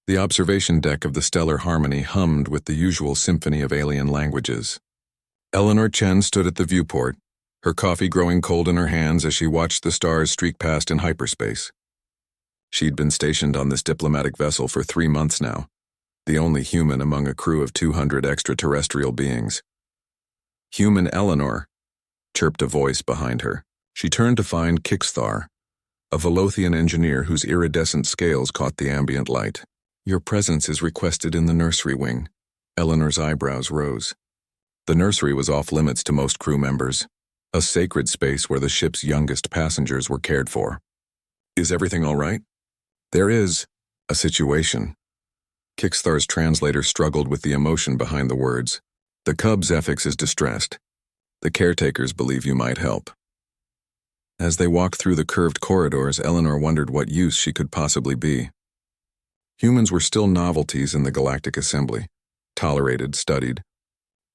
The observation deck of the Stellar Harmony hummed with the usual symphony of alien languages. Eleanor Chen stood at the viewport, her coffee growing cold in her hands as she watched the stars streak past in hyperspace. She'd been stationed on this diplomatic vessel for 3 months now, the only human among a crew of 200 extraterrestrial beings. "Human Eleanor," chirped a voice behind her. She turned to find Kixthar, a Velothian engineer whose iridescent scales caught the ambient light. "Your presence is requested in the nursery wing." Eleanor's eyebrows rose. The nursery was off-limits to most crew members, a sacred space where the ship's youngest passengers were cared for. "Is everything all right?" "There is a situation." Kixthar's translator struggled with the emotion behind the words. "The Cub's ethics is distressed. The caretakers believe you might help." As they walked through the curved corridors, Eleanor wondered what use she could possibly be. Humans were still novelties in the Galactic Assembly, tolerated, studied,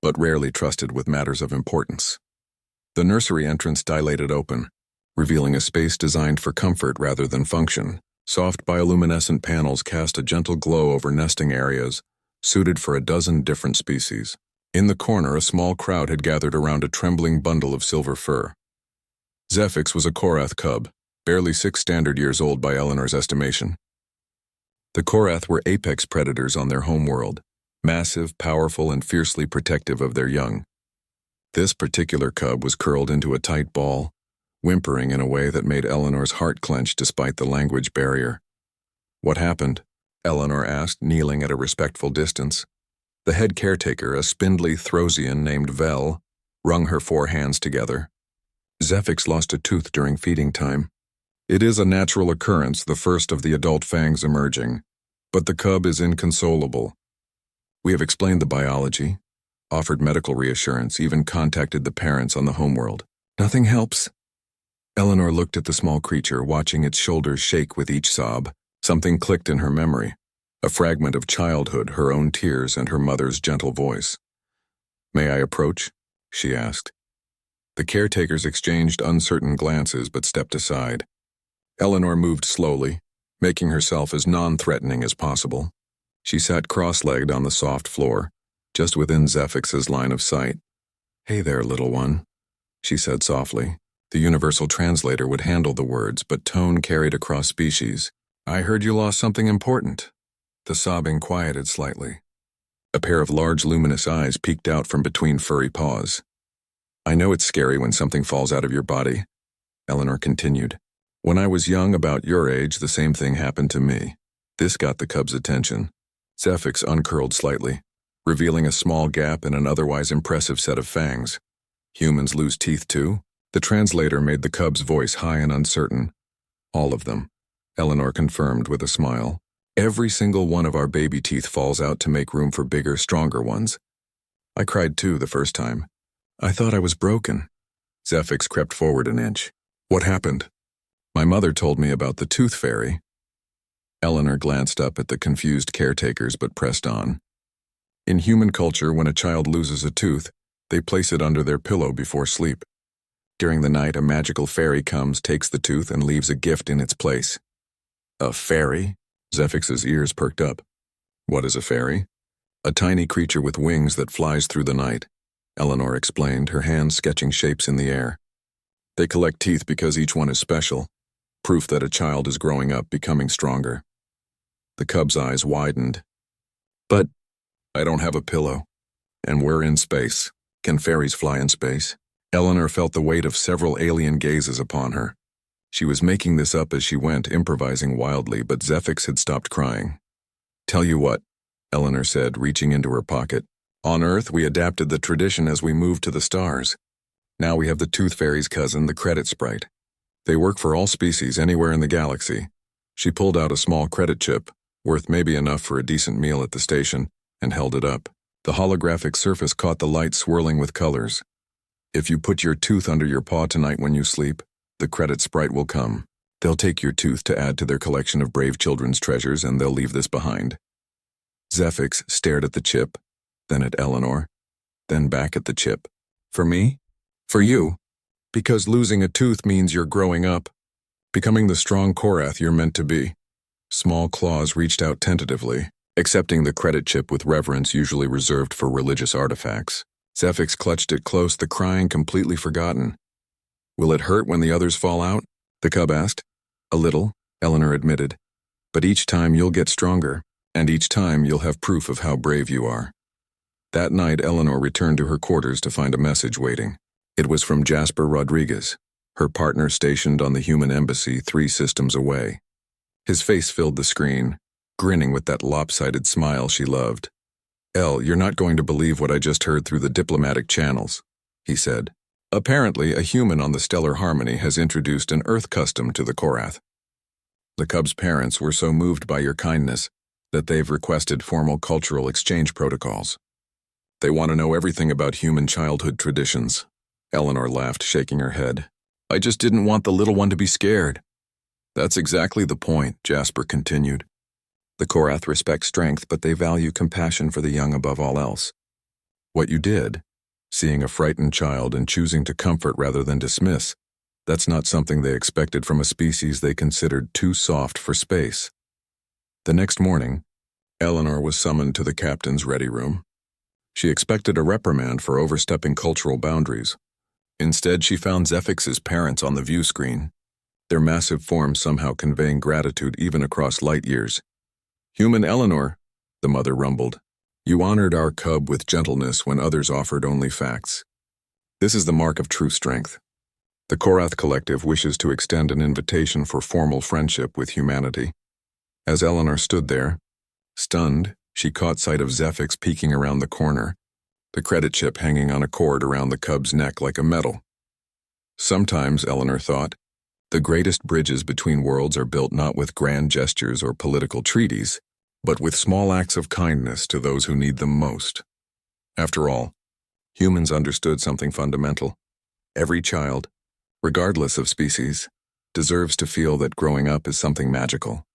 but rarely trusted with matters of importance. The nursery entrance dilated open, revealing a space designed for comfort rather than function. Soft bioluminescent panels cast a gentle glow over nesting areas, suited for a dozen different species. In the corner, a small crowd had gathered around a trembling bundle of silver fur. Zephix was a Korath cub, barely 6 standard years old by Eleanor's estimation. The Korath were apex predators on their homeworld, massive, powerful, and fiercely protective of their young. This particular cub was curled into a tight ball, whimpering in a way that made Eleanor's heart clench despite the language barrier. "What happened?" Eleanor asked, kneeling at a respectful distance. The head caretaker, a spindly Throsian named Vel, wrung her 4 hands together. "Zephix lost a tooth during feeding time. It is a natural occurrence, the first of the adult fangs emerging, but the cub is inconsolable. We have explained the biology, offered medical reassurance, even contacted the parents on the homeworld. Nothing helps." Eleanor looked at the small creature, watching its shoulders shake with each sob. Something clicked in her memory, a fragment of childhood, her own tears, and her mother's gentle voice. "May I approach?" she asked. The caretakers exchanged uncertain glances but stepped aside. Eleanor moved slowly, making herself as non-threatening as possible. She sat cross-legged on the soft floor, just within Zephix's line of sight. "Hey there, little one," she said softly. The universal translator would handle the words, but tone carried across species. "I heard you lost something important." The sobbing quieted slightly. A pair of large luminous eyes peeked out from between furry paws. "I know it's scary when something falls out of your body," Eleanor continued. "When I was young, about your age, the same thing happened to me." This got the cub's attention. Zephix uncurled slightly, revealing a small gap in an otherwise impressive set of fangs. "Humans lose teeth too?" The translator made the cub's voice high and uncertain. "All of them," Eleanor confirmed with a smile. "Every single one of our baby teeth falls out to make room for bigger, stronger ones. I cried too the first time. I thought I was broken." Zephix crept forward an inch. "What happened?" "My mother told me about the tooth fairy." Eleanor glanced up at the confused caretakers but pressed on. "In human culture, when a child loses a tooth, they place it under their pillow before sleep. During the night, a magical fairy comes, takes the tooth, and leaves a gift in its place." "A fairy?" Zephix's ears perked up. "What is a fairy?" "A tiny creature with wings that flies through the night," Eleanor explained, her hands sketching shapes in the air. "They collect teeth because each one is special, proof that a child is growing up, becoming stronger." The cub's eyes widened. "But I don't have a pillow, and we're in space. Can fairies fly in space?" Eleanor felt the weight of several alien gazes upon her. She was making this up as she went, improvising wildly, but Zephix had stopped crying. "Tell you what," Eleanor said, reaching into her pocket. "On Earth, we adapted the tradition as we moved to the stars. Now we have the Tooth Fairy's cousin, the Credit Sprite. They work for all species anywhere in the galaxy." She pulled out a small credit chip, worth maybe enough for a decent meal at the station, and held it up. The holographic surface caught the light swirling with colors. "If you put your tooth under your paw tonight when you sleep, the Credit Sprite will come. They'll take your tooth to add to their collection of brave children's treasures, and they'll leave this behind." Zephix stared at the chip, then at Eleanor, then back at the chip. "For me?" "For you. Because losing a tooth means you're growing up, becoming the strong Korath you're meant to be." Small claws reached out tentatively, accepting the credit chip with reverence usually reserved for religious artifacts. Zephix clutched it close, the crying completely forgotten. "Will it hurt when the others fall out?" the cub asked. "A little," Eleanor admitted. "But each time you'll get stronger, and each time you'll have proof of how brave you are." That night, Eleanor returned to her quarters to find a message waiting. It was from Jasper Rodriguez, her partner stationed on the human embassy 3 systems away. His face filled the screen, grinning with that lopsided smile she loved. "Elle, you're not going to believe what I just heard through the diplomatic channels," he said. "Apparently, a human on the Stellar Harmony has introduced an Earth custom to the Korath. The cub's parents were so moved by your kindness that they've requested formal cultural exchange protocols. They want to know everything about human childhood traditions." Eleanor laughed, shaking her head. "I just didn't want the little one to be scared." "That's exactly the point," Jasper continued. "The Korath respect strength, but they value compassion for the young above all else. What you did, seeing a frightened child and choosing to comfort rather than dismiss, that's not something they expected from a species they considered too soft for space." The next morning, Eleanor was summoned to the captain's ready room. She expected a reprimand for overstepping cultural boundaries. Instead, she found Zephix's parents on the view screen, their massive forms somehow conveying gratitude even across light years. "Human Eleanor," the mother rumbled, "you honored our cub with gentleness when others offered only facts. This is the mark of true strength. The Korath Collective wishes to extend an invitation for formal friendship with humanity." As Eleanor stood there, stunned, she caught sight of Zephix peeking around the corner, the credit chip hanging on a cord around the cub's neck like a medal. Sometimes, Eleanor thought, the greatest bridges between worlds are built not with grand gestures or political treaties, but with small acts of kindness to those who need them most. After all, humans understood something fundamental. Every child, regardless of species, deserves to feel that growing up is something magical.